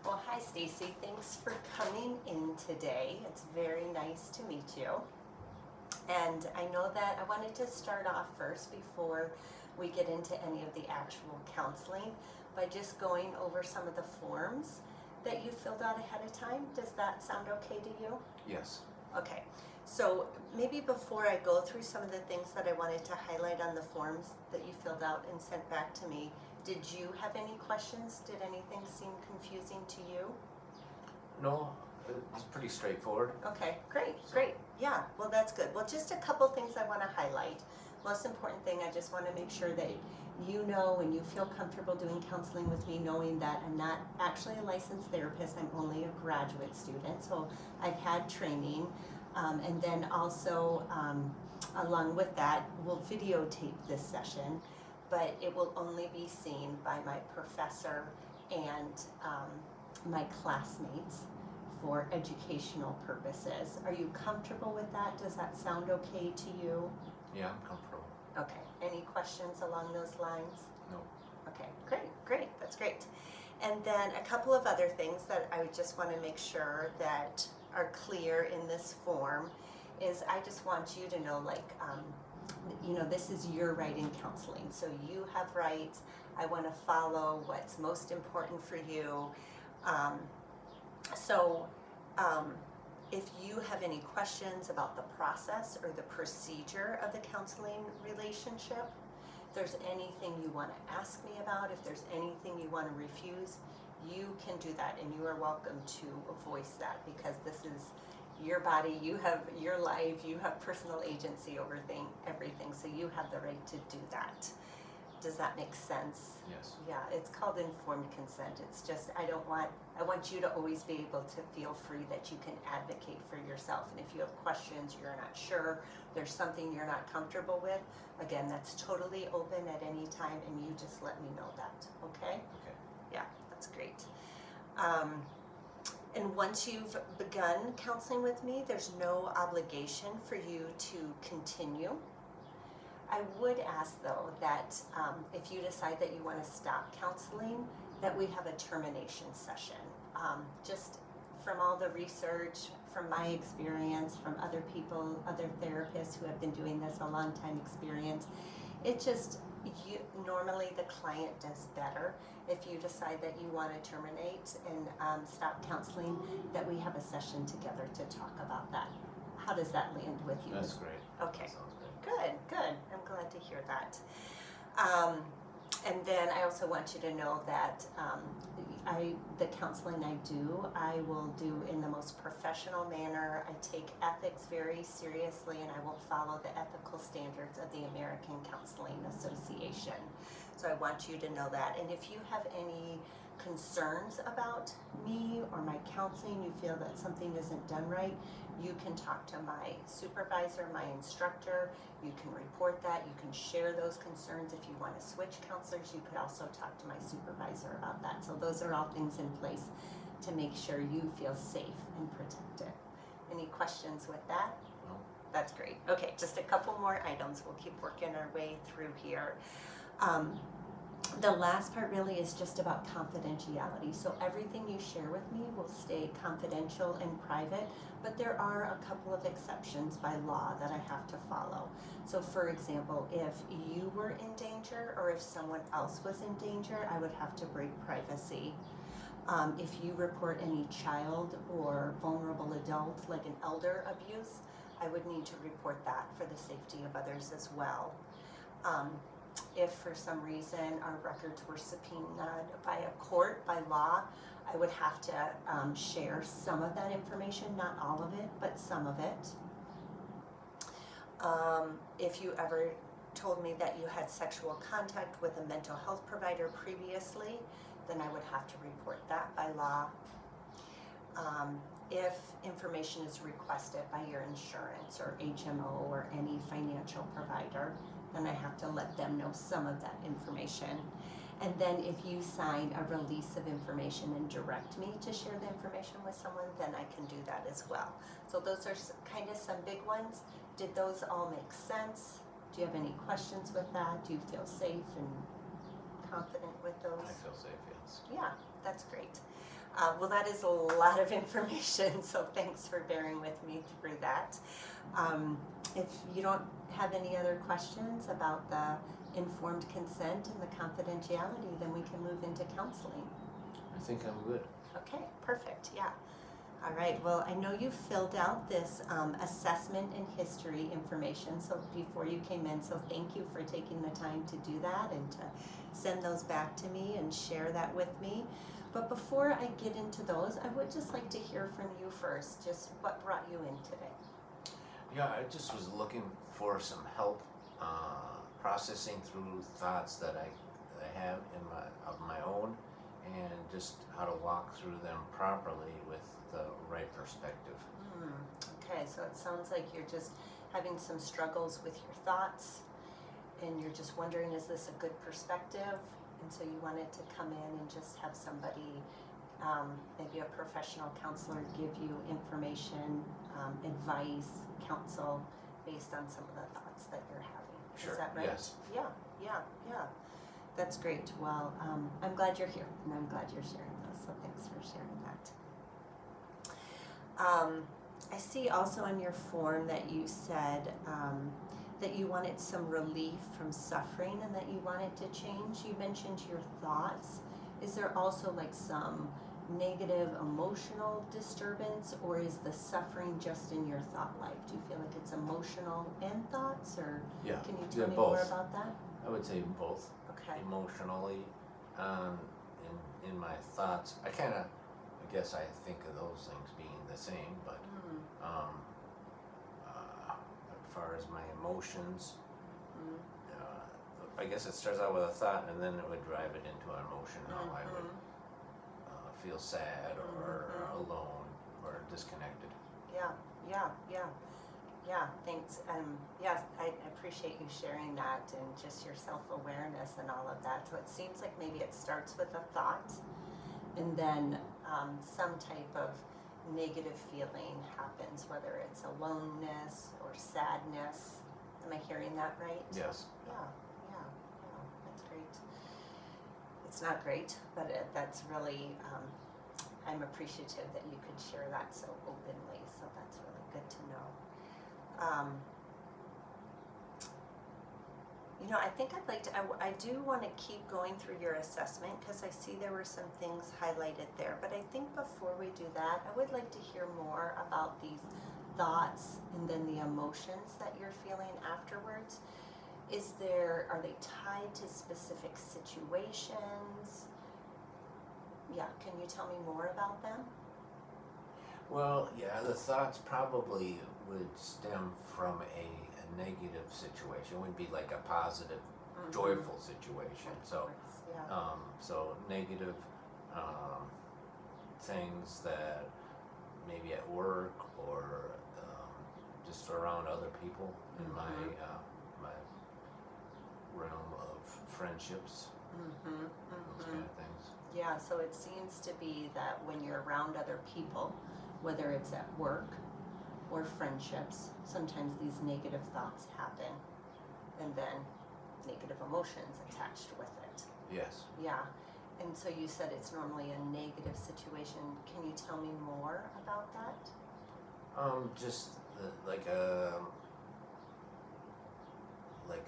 Well, hi Stacy. Thanks for coming in today. It's very nice to meet you. And I know that I wanted to start off first before we get into any of the actual counseling by just going over some of the forms that you filled out ahead of time. Does that sound okay to you? Yes. Okay. So maybe before I go through some of the things that I wanted to highlight on the forms that you filled out and sent back to me, did you have any questions? Did anything seem confusing to you? No, it's pretty straightforward. Okay, great. Yeah, well, that's good. Well, just a couple things I want to highlight. Most important thing, I just want to make sure that you know and you feel comfortable doing counseling with me, knowing that I'm not actually a licensed therapist. I'm only a graduate student, so I've had training. And then also, along with that, we'll videotape this session, but it will only be seen by my professor and my classmates for educational purposes. Are you comfortable with that? Does that sound okay to you? Yeah, I'm comfortable. Okay. Any questions along those lines? No. Okay, great. That's great. And then a couple of other things that I would just want to make sure that are clear in this form is I just want you to know, this is your right in counseling. So you have rights. I want to follow what's most important for you. If you have any questions about the process or the procedure of the counseling relationship, if there's anything you want to ask me about, if there's anything you want to refuse, you can do that, and you are welcome to voice that, because this is your body, you have your life, you have personal agency over everything, so you have the right to do that. Does that make sense? Yes. Yeah, it's called informed consent. It's just, I want you to always be able to feel free that you can advocate for yourself. And if you have questions, you're not sure, there's something you're not comfortable with, again, that's totally open at any time, and you just let me know that, okay? Okay. Yeah, that's great. And once you've begun counseling with me, there's no obligation for you to continue. I would ask, though, that if you decide that you want to stop counseling, that we have a termination session. Just from all the research, from my experience, from other people, other therapists who have been doing this a long time experience, normally the client does better if you decide that you want to terminate and stop counseling, that we have a session together to talk about that. How does that land with you? That's great. Okay. That sounds great. Good. I'm glad to hear that. And then I also want you to know that the counseling I will do in the most professional manner. I take ethics very seriously, and I will follow the ethical standards of the American Counseling Association. So I want you to know that. And if you have any concerns about me or my counseling, you feel that something isn't done right, you can talk to my supervisor, my instructor. You can report that. You can share those concerns. If you want to switch counselors, you could also talk to my supervisor about that. So those are all things in place to make sure you feel safe and protected. Any questions with that? No. That's great. Okay, just a couple more items. We'll keep working our way through here. The last part really is just about confidentiality. So everything you share with me will stay confidential and private, but there are a couple of exceptions by law that I have to follow. So for example, if you were in danger or if someone else was in danger, I would have to break privacy. If you report any child or vulnerable adult, like an elder abuse, I would need to report that for the safety of others as well. If for some reason our records were subpoenaed by a court, by law, I would have to share some of that information, not all of it, but some of it. If you ever told me that you had sexual contact with a mental health provider previously, then I would have to report that by law. If information is requested by your insurance or HMO or any financial provider, then I have to let them know some of that information. And then if you sign a release of information and direct me to share the information with someone, then I can do that as well. So those are kind of some big ones. Did those all make sense? Do you have any questions with that? Do you feel safe and confident with those? I feel safe, yes. Yeah, that's great. Well, that is a lot of information, so thanks for bearing with me through that. If you don't have any other questions about the informed consent and the confidentiality, then we can move into counseling. I think I'm good. Okay, perfect, yeah. All right, well, I know you filled out this assessment and history information so before you came in, so thank you for taking the time to do that and to send those back to me and share that with me. But before I get into those, I would just like to hear from you first, just what brought you in today? Yeah, I just was looking for some help processing through thoughts that I have of my own, and just how to walk through them properly with the right perspective. Okay, so it sounds like you're just having some struggles with your thoughts, and you're just wondering, is this a good perspective? And so you wanted to come in and just have somebody, maybe a professional counselor, give you information, advice, counsel, based on some of the thoughts that you're having. Sure, Is that right? yes. Yeah. That's great. Well, I'm glad you're here, and I'm glad you're sharing those, so thanks for sharing that. I see also on your form that you said that you wanted some relief from suffering and that you wanted to change. You mentioned your thoughts. Is there also like some negative emotional disturbance, or is the suffering just in your thought life? Do you feel like it's emotional and thoughts, or Yeah, can you yeah, tell me more both. about that? I would say both. Okay. Emotionally, in my thoughts, I guess I think of those things being the same, but as far as my emotions, I guess it starts out with a thought and then it would drive it into an emotion, how I would feel sad or alone or disconnected. Yeah, thanks. Yes, I appreciate you sharing that and just your self-awareness and all of that. So it seems like maybe it starts with a thought and then some type of negative feeling happens, whether it's aloneness or sadness. Am I hearing that right? Yes. Yeah, that's great. It's not great, but that's really, I'm appreciative that you could share that so openly, so that's really good to know. I think I'd like to, I do want to keep going through your assessment because I see there were some things highlighted there, but I think before we do that, I would like to hear more about these thoughts and then the emotions that you're feeling afterwards. Are they tied to specific situations? Yeah, can you tell me more about them? Well, yeah, the thoughts probably would stem from a negative situation. Would be like a positive, joyful situation. So, so negative things that maybe at work or just around other people in my realm of friendships, those kind of things. Yeah, so it seems to be that when you're around other people, whether it's at work or friendships, sometimes these negative thoughts happen and then negative emotions attached with it. Yes. Yeah, and so you said it's normally a negative situation. Can you tell me more about that? Just like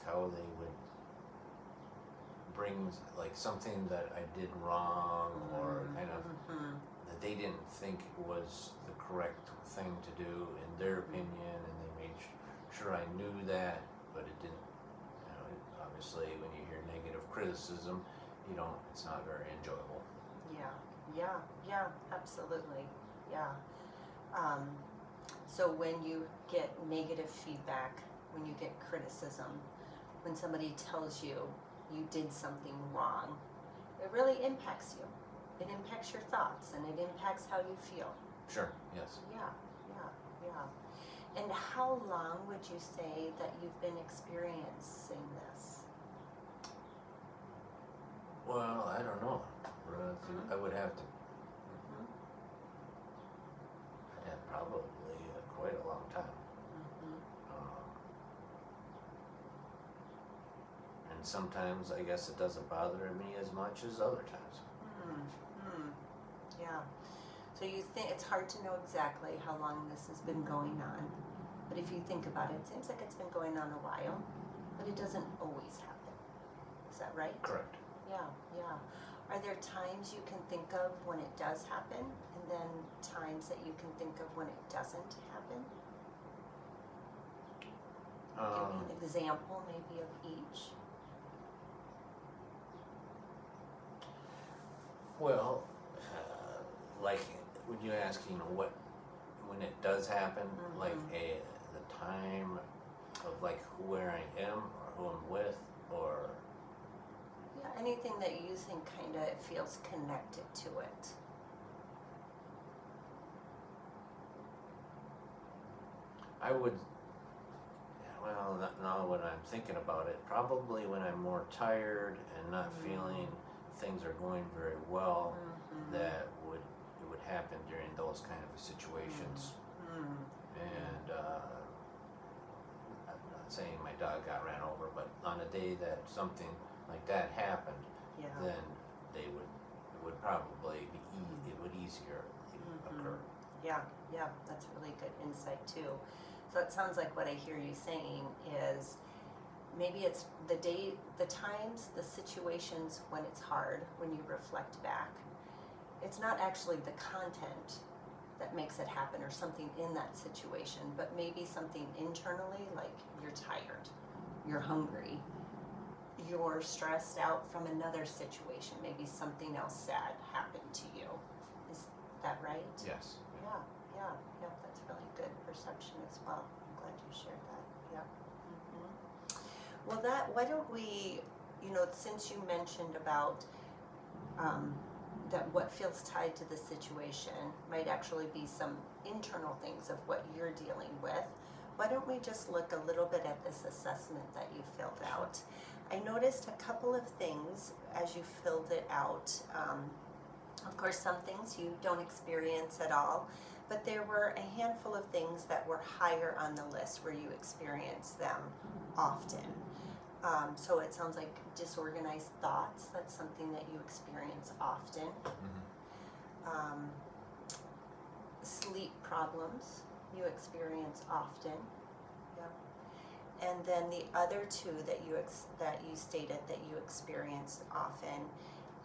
how they would bring like something that I did wrong or kind of that they didn't think was the correct thing to do in their opinion, and they made sure I knew that, but it didn't. Obviously, when you hear negative criticism, it's not very enjoyable. Yeah, absolutely. Yeah. So when you get negative feedback, when you get criticism, when somebody tells you you did something wrong, it really impacts you. It impacts your thoughts and it impacts how you feel. Sure, yes. Yeah. And how long would you say that you've been experiencing this? Well, I don't know. I would have to. I'd have probably quite a long time. And sometimes I guess it doesn't bother me as much as other times. Yeah. So you think it's hard to know exactly how long this has been going on, but if you think about it, it seems like it's been going on a while, but it doesn't always happen. Is that right? Correct. Yeah, yeah. Are there times you can think of when it does happen, and then times that you can think of when it doesn't happen? Give me an example maybe of each. Well, like when you're asking what when it does happen, like the time of like where I am or who I'm with, or Yeah, anything that you think kind of feels connected to it. I would. Well, now when I'm thinking about it, probably when I'm more tired and not feeling things are going very well, that it would happen during those kind of situations. And I'm not saying my dog got ran over, but on a day that something like that happened, Yeah. then it would probably be it would easier occur. Yeah, yeah, that's really good insight too. So it sounds like what I hear you saying is maybe it's the times, the situations when it's hard, when you reflect back. It's not actually the content that makes it happen or something in that situation, but maybe something internally, like you're tired, you're hungry, you're stressed out from another situation, maybe something else sad happened to you. Is that right? Yes. Yeah, that's really good perception as well. I'm glad you shared that. Yeah. Well, why don't we, since you mentioned about that what feels tied to the situation might actually be some internal things of what you're dealing with, why don't we just look a little bit at this assessment that you filled out? I noticed a couple of things as you filled it out. Of course, some things you don't experience at all, but there were a handful of things that were higher on the list where you experience them often. So it sounds like disorganized thoughts, that's something that you experience often. Sleep problems, you experience often. And then the other two that you stated that you experience often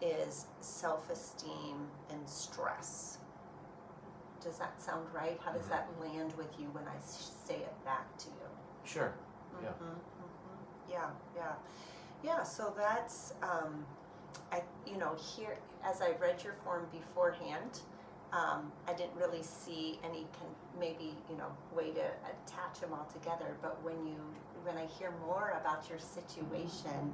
is self-esteem and stress. Does that sound right? How does that land with you when I say it back to you? Sure. Yeah. Yeah, so that's, here, as I read your form beforehand, I didn't really see any way to attach them all together, but when I hear more about your situation,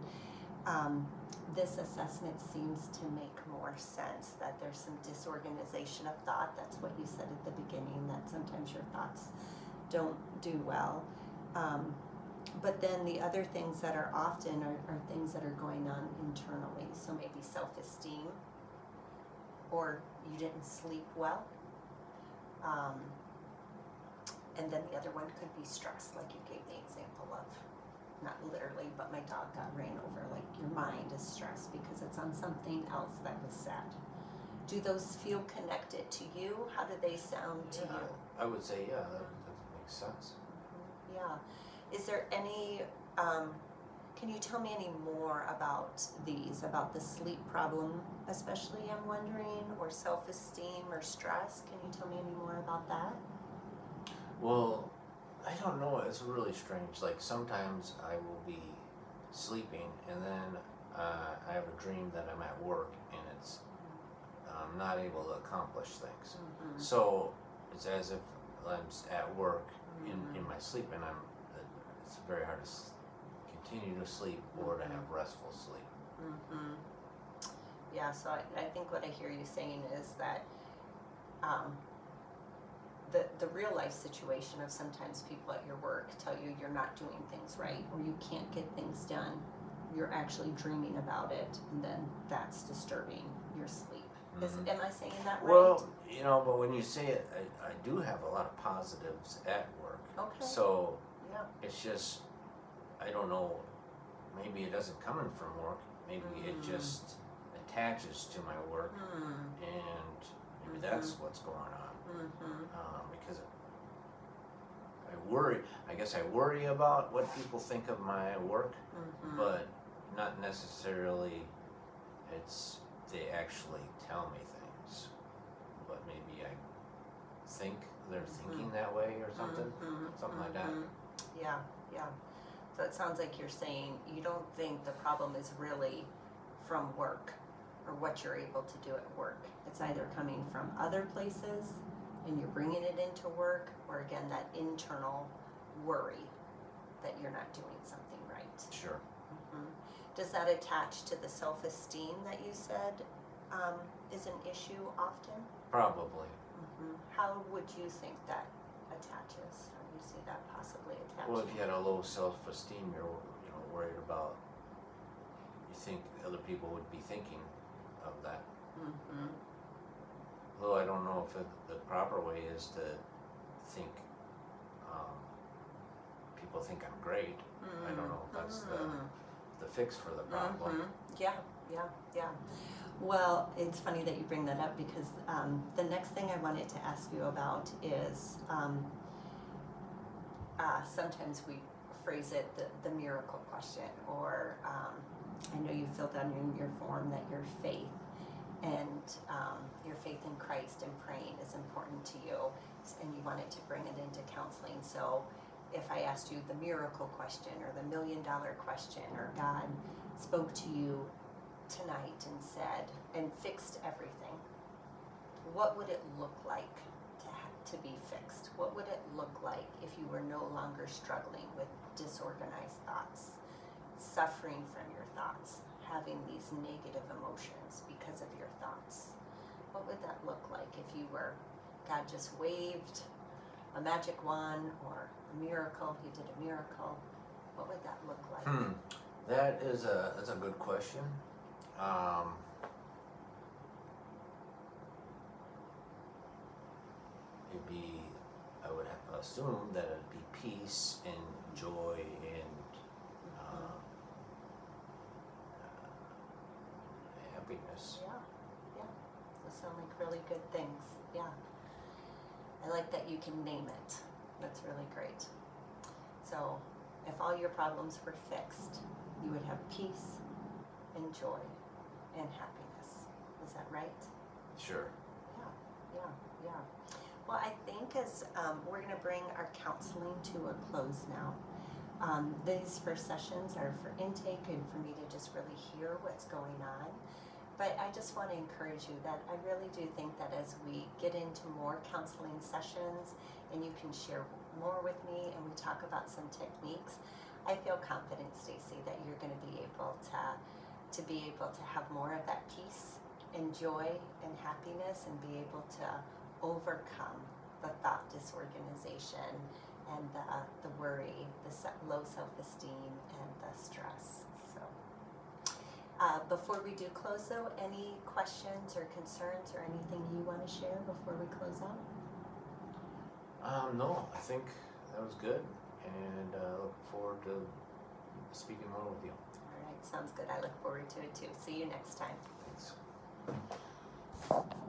this assessment seems to make more sense, that there's some disorganization of thought. That's what you said at the beginning, that sometimes your thoughts don't do well. But then the other things that are often are things that are going on internally. So maybe self-esteem, or you didn't sleep well. And then the other one could be stress, like you gave the example of. Not literally, but my dog got ran over. Like your mind is stressed because it's on something else that was sad. Do those feel connected to you? How do they sound to you? I would say, yeah, that makes sense. Yeah. Is there any, can you tell me any more about these, about the sleep problem especially, I'm wondering, or self-esteem or stress? Can you tell me any more about that? Well, I don't know, it's really strange. Like sometimes I will be sleeping and then I have a dream that I'm at work and I'm not able to accomplish things. So it's as if I'm at work in my sleep, and it's very hard to continue to sleep or to have restful sleep. Yeah, so I think what I hear you saying is that the real life situation of sometimes people at your work tell you you're not doing things right, or you can't get things done. You're actually dreaming about it, and then that's disturbing your sleep. Am I saying that right? Well, but when you say it, I do have a lot of positives at work. Okay. So Yeah. it's just, I don't know maybe it doesn't come in from work, maybe it just attaches to my work, and maybe that's what's going on. Because I guess I worry about what people think of my work, but not necessarily they actually tell me things, but maybe I think they're thinking that way or something like that. Yeah, yeah. So it sounds like you're saying you don't think the problem is really from work or what you're able to do at work. It's either coming from other places and you're bringing it into work, or again, that internal worry that you're not doing something right. Sure. Does that attach to the self-esteem that you said is an issue often? Probably. How would you think that attaches? How do you see that possibly attaching? Well, if you had a low self-esteem, you're worried about. You think other people would be thinking of that. Though I don't know if the proper way is to think. People think I'm great. I don't know if that's the fix for the problem. Yeah. Well, it's funny that you bring that up because the next thing I wanted to ask you about is sometimes we phrase it the miracle question, or I know you filled out in your form that your faith and your faith in Christ and praying is important to you, and you wanted to bring it into counseling. So if I asked you the miracle question or the $1 million question, or God spoke to you tonight and said and fixed everything, what would it look like to be fixed? What would it look like if you were no longer struggling with disorganized thoughts, suffering from your thoughts, having these negative emotions because of your thoughts? What would that look like if you were, God just waved a magic wand or a miracle, he did a miracle? What would that look like? That's a good question. I would assume that it'd be peace and joy and happiness. Yeah. Those sound like really good things. Yeah. I like that you can name it. That's really great. So, if all your problems were fixed, you would have peace and joy and happiness. Is that right? Sure. Yeah. Well, I think as we're going to bring our counseling to a close now. These first sessions are for intake and for me to just really hear what's going on. But I just want to encourage you that I really do think that as we get into more counseling sessions and you can share more with me and we talk about some techniques, I feel confident, Stacy, that you're going to be able to have more of that peace and joy and happiness and be able to overcome the thought disorganization and the worry, the low self-esteem, and the stress. So, before we do close, though, any questions or concerns or anything you want to share before we close out? No, I think that was good, and looking forward to speaking more with you. All right, sounds good. I look forward to it too. See you next time. Thanks.